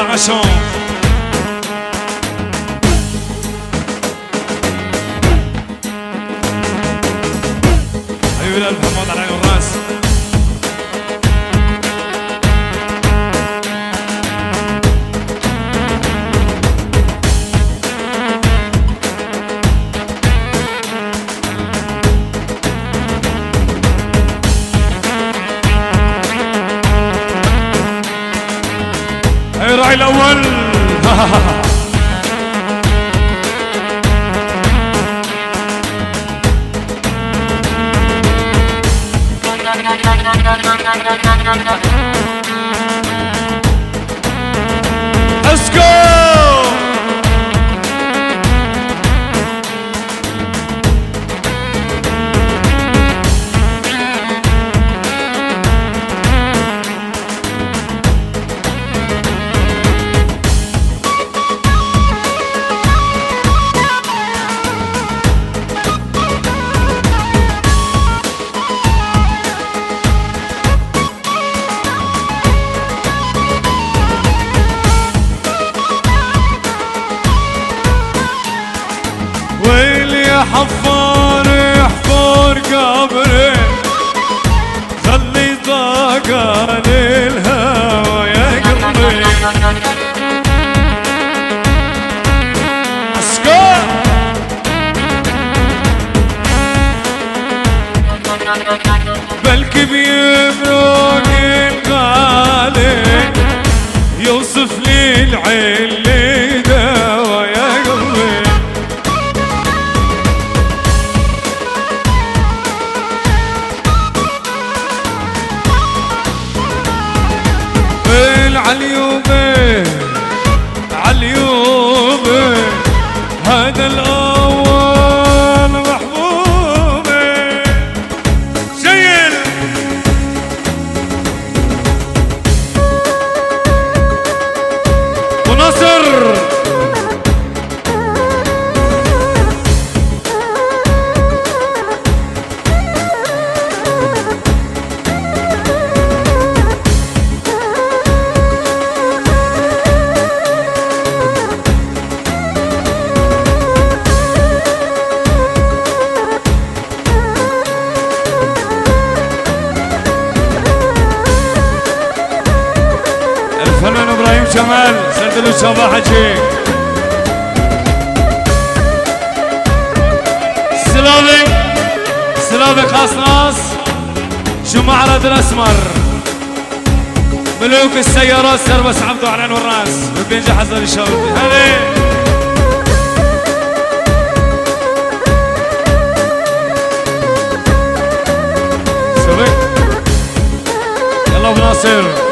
عشان حبيبي القلب حماد على عين الراس. هاي الراعي الأول Let's go! حفار يحفر قبري خلي طاقة للهوى يا قلبي اسكر بلكي بيمرق الغالي يوصف لي العين دوا يا قلبي عاليومي عاليومي هذا الأول محبوبي شيل ونصر الفنان ابراهيم جمال سندلو صباح حجي سلافي خاص ناس جماعة رد الاسمر ملوك السيارات سربس عبدو على عين والراس بينجح حزر الشاوي هذي يلا ابو ناصر